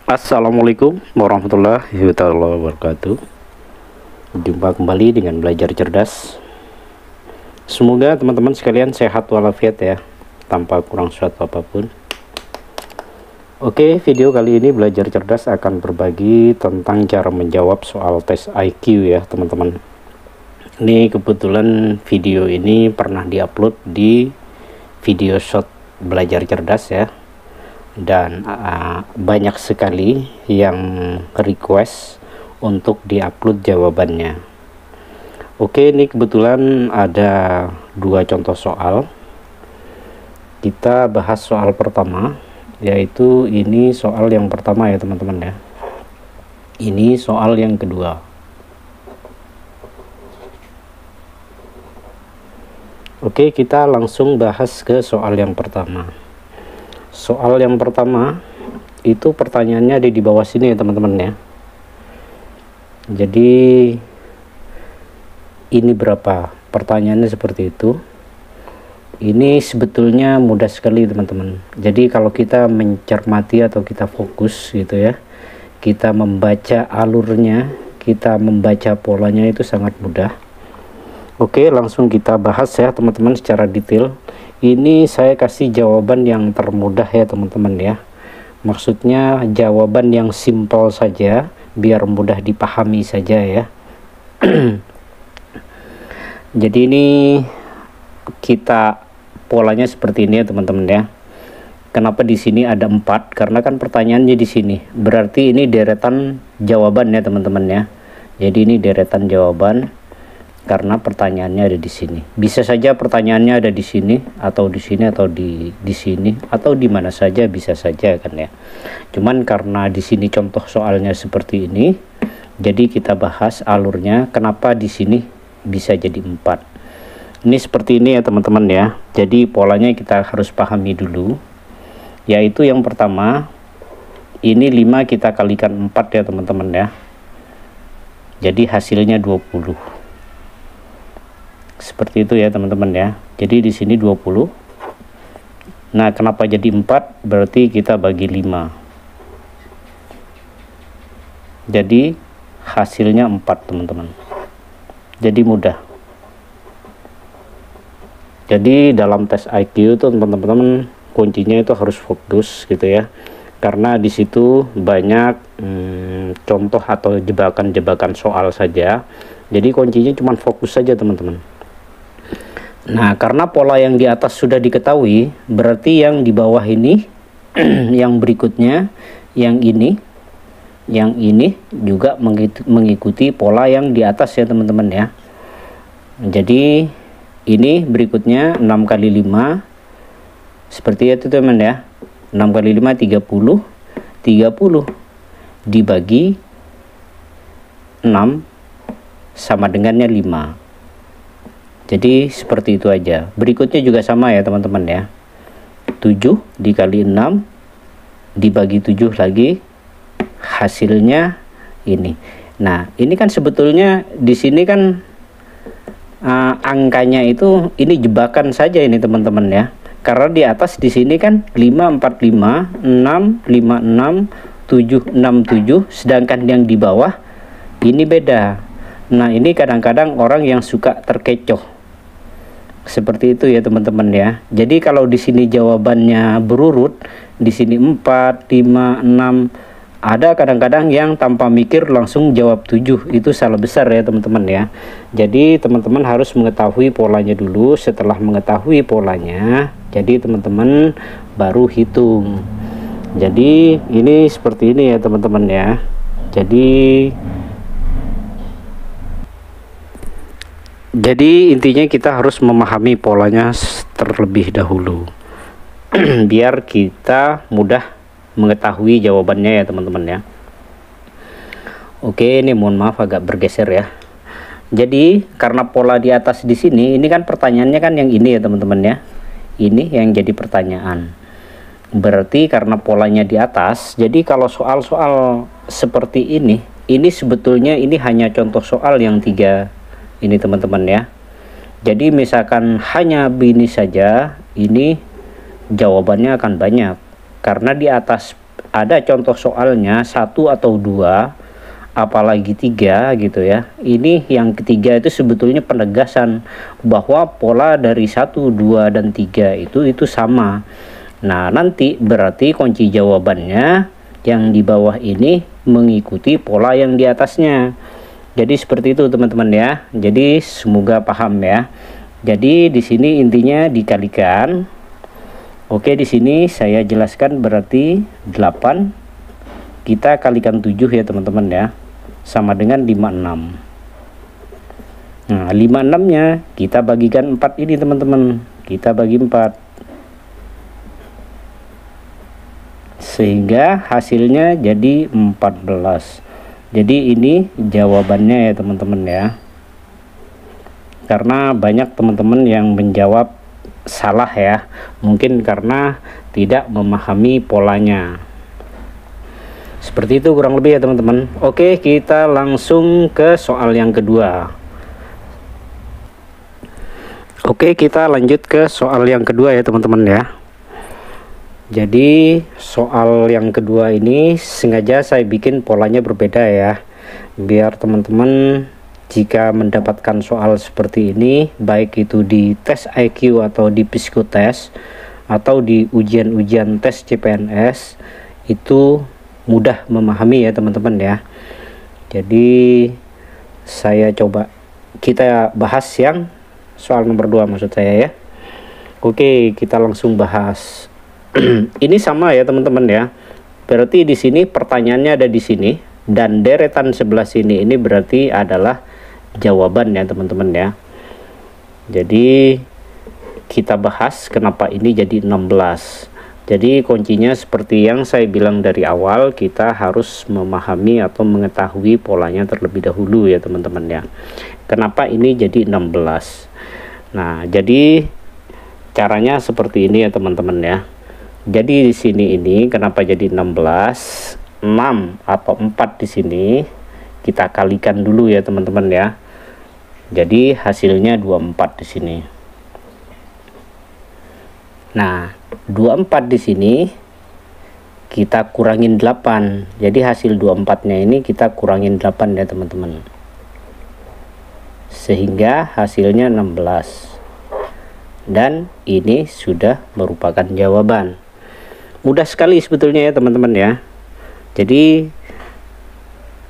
Assalamualaikum warahmatullahi wabarakatuh. Jumpa kembali dengan belajar cerdas. Semoga teman-teman sekalian sehat walafiat ya, tanpa kurang suatu apapun. Oke, video kali ini belajar cerdas akan berbagi tentang cara menjawab soal tes IQ ya teman-teman. Ini kebetulan video ini pernah diupload di video shot belajar cerdas ya, dan banyak sekali yang request untuk diupload jawabannya. Oke, ini kebetulan ada dua contoh soal. Kita bahas soal pertama, yaitu ini soal yang pertama ya teman-teman ya. Ini soal yang kedua. Oke, kita langsung bahas ke soal yang pertama. Soal yang pertama itu pertanyaannya ada di bawah sini ya teman-teman ya. Jadi ini berapa? Pertanyaannya seperti itu. Ini sebetulnya mudah sekali teman-teman. Jadi kalau kita mencermati atau kita fokus gitu ya, kita membaca alurnya, kita membaca polanya itu sangat mudah. Oke, langsung kita bahas ya teman-teman secara detail. Ini saya kasih jawaban yang termudah ya teman-teman ya. Maksudnya jawaban yang simpel saja, biar mudah dipahami saja ya. Jadi ini kita polanya seperti ini ya teman-teman ya. Kenapa di sini ada 4? Karena kan pertanyaannya di sini. Berarti ini deretan jawaban ya teman-teman ya. Jadi ini deretan jawaban. Karena pertanyaannya ada di sini. Bisa saja pertanyaannya ada di sini atau di sini atau di sini atau di mana saja, bisa saja kan ya. Cuman karena di sini contoh soalnya seperti ini, jadi kita bahas alurnya kenapa di sini bisa jadi 4. Ini seperti ini ya teman-teman ya. Jadi polanya kita harus pahami dulu. Yaitu yang pertama, ini 5 kita kalikan 4 ya teman-teman ya. Jadi hasilnya 20. Seperti itu ya teman-teman ya. Jadi di sini 20. Nah, kenapa jadi 4? Berarti kita bagi 5. Jadi hasilnya 4 teman-teman. Jadi mudah. Jadi dalam tes IQ itu teman-teman kuncinya itu harus fokus gitu ya. Karena di situ banyak contoh atau jebakan-jebakan soal saja. Jadi kuncinya cuma fokus saja teman-teman. Nah, karena pola yang di atas sudah diketahui, berarti yang di bawah ini, yang berikutnya, yang ini juga mengikuti pola yang di atas ya teman-teman ya. Jadi ini berikutnya 6 kali 5, seperti itu teman ya. 6 kali 5 30, 30 dibagi 6 sama dengannya 5. Jadi seperti itu aja. Berikutnya juga sama ya teman-teman ya. 7 dikali 6 dibagi 7 lagi, hasilnya ini. Nah, ini kan sebetulnya di sini kan angkanya itu ini jebakan saja ini teman-teman ya. Karena di atas di sini kan 5 4 5, 6 5 6, 7 6 7, sedangkan yang di bawah ini beda. Nah, ini kadang-kadang orang yang suka terkecoh. Seperti itu ya teman-teman ya. Jadi kalau di sini jawabannya berurut, di sini 4 5 6, ada kadang-kadang yang tanpa mikir langsung jawab 7. Itu salah besar ya teman-teman ya. Jadi teman-teman harus mengetahui polanya dulu. Setelah mengetahui polanya, jadi teman-teman baru hitung. Jadi ini seperti ini ya teman-teman ya. Jadi intinya kita harus memahami polanya terlebih dahulu biar kita mudah mengetahui jawabannya ya teman-teman ya. Oke, ini mohon maaf agak bergeser ya. Jadi karena pola di atas di sini, ini kan pertanyaannya kan yang ini ya teman-teman ya. Ini yang jadi pertanyaan. Berarti karena polanya di atas, jadi kalau soal-soal seperti ini sebetulnya ini hanya contoh soal yang 3 ini teman-teman ya. Jadi misalkan hanya begini saja, ini jawabannya akan banyak karena di atas ada contoh soalnya 1 atau 2, apalagi 3 gitu ya, ini yang ketiga itu sebetulnya penegasan bahwa pola dari 1, 2, dan 3 itu sama. Nah, nanti berarti kunci jawabannya yang di bawah ini mengikuti pola yang di atasnya. Jadi seperti itu teman-teman ya. Jadi semoga paham ya. Jadi di sini intinya dikalikan. Oke, di sini saya jelaskan berarti 8 kita kalikan 7 ya teman-teman ya, sama dengan 56. Nah, 56 nya kita bagikan 4 ini teman-teman, kita bagi 4 sehingga hasilnya jadi 14. Jadi ini jawabannya ya teman-teman ya, karena banyak teman-teman yang menjawab salah ya, mungkin karena tidak memahami polanya. Seperti itu kurang lebih ya teman-teman. Oke, kita langsung ke soal yang kedua. Oke, kita lanjut ke soal yang kedua ya teman-teman ya. Jadi soal yang kedua ini sengaja saya bikin polanya berbeda ya, biar teman-teman jika mendapatkan soal seperti ini, baik itu di tes IQ atau di psikotes atau di ujian-ujian tes CPNS, itu mudah memahami ya teman-teman ya. Jadi saya coba kita bahas yang soal nomor 2 maksud saya ya. Oke, kita langsung bahas. Ini sama ya teman-teman ya. Berarti di sini pertanyaannya ada di sini dan deretan sebelah sini ini berarti adalah jawaban ya teman-teman ya. Jadi kita bahas kenapa ini jadi 16. Jadi kuncinya seperti yang saya bilang dari awal, kita harus memahami atau mengetahui polanya terlebih dahulu ya teman-teman ya. Kenapa ini jadi 16? Nah, jadi caranya seperti ini ya teman-teman ya. Jadi di sini ini kenapa jadi 16? 6 atau 4 di sini kita kalikan dulu ya teman-teman ya. Jadi hasilnya 24 di sini. Nah, 24 di sini kita kurangin 8. Jadi hasil 24-nya ini kita kurangin 8 ya teman-teman. Sehingga hasilnya 16. Dan ini sudah merupakan jawaban. Mudah sekali sebetulnya ya teman-teman ya. Jadi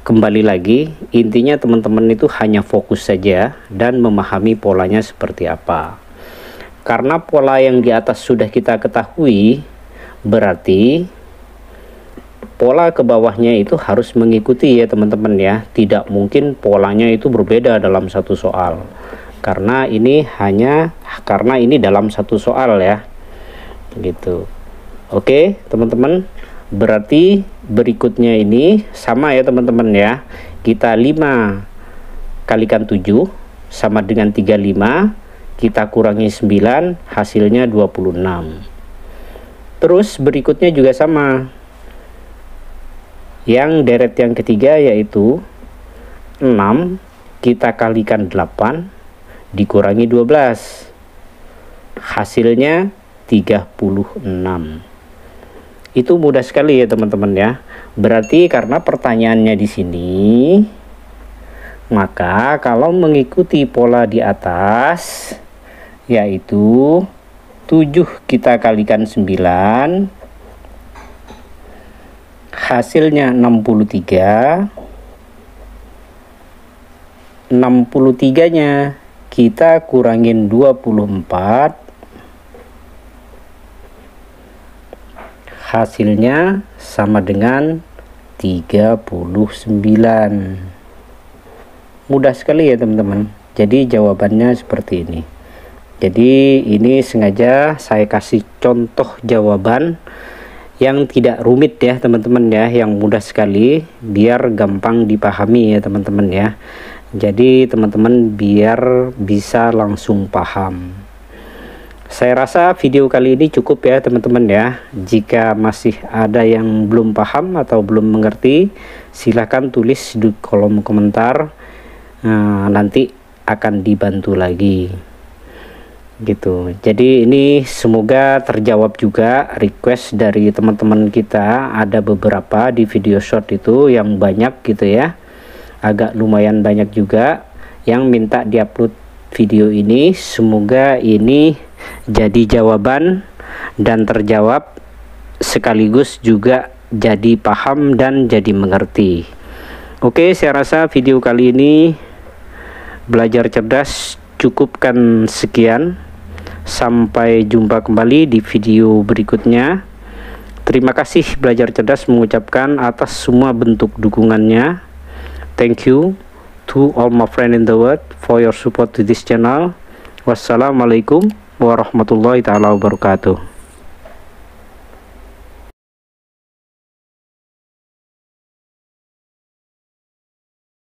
kembali lagi, intinya teman-teman itu hanya fokus saja dan memahami polanya seperti apa. Karena pola yang di atas sudah kita ketahui, berarti pola ke bawahnya itu harus mengikuti ya teman-teman ya. Tidak mungkin polanya itu berbeda dalam satu soal. Karena ini dalam satu soal ya. Gitu. Oke, teman-teman. Berarti berikutnya ini sama ya teman-teman ya. Kita 5 kalikan 7 sama dengan 35, kita kurangi 9, hasilnya 26. Terus berikutnya juga sama. Yang deret yang ketiga yaitu 6 kita kalikan 8 dikurangi 12, hasilnya 36. Itu mudah sekali ya teman-teman ya. Berarti karena pertanyaannya di sini, maka kalau mengikuti pola di atas yaitu 7 kita kalikan 9, hasilnya 63. 63-nya kita kurangin 24, hasilnya sama dengan 39. Mudah sekali ya teman-teman. Jadi jawabannya seperti ini. Jadi ini sengaja saya kasih contoh jawaban yang tidak rumit ya teman-teman ya, yang mudah sekali biar gampang dipahami ya teman-teman ya. Jadi teman-teman biar bisa langsung paham. Saya rasa video kali ini cukup ya teman-teman ya. Jika masih ada yang belum paham atau belum mengerti, silahkan tulis di kolom komentar. Nanti akan dibantu lagi. gitu. Jadi ini semoga terjawab juga request dari teman-teman kita. Ada beberapa di video short itu yang banyak gitu ya, agak lumayan banyak juga yang minta diupload video ini. Semoga ini jadi jawaban dan terjawab, sekaligus juga jadi paham dan jadi mengerti. Oke, saya rasa video kali ini belajar cerdas cukupkan sekian. Sampai jumpa kembali di video berikutnya. Terima kasih Belajar Cerdas mengucapkan atas semua bentuk dukungannya. Thank you to all my friends in the world for your support to this channel. Wassalamualaikum warahmatullahi taala wabarakatuh.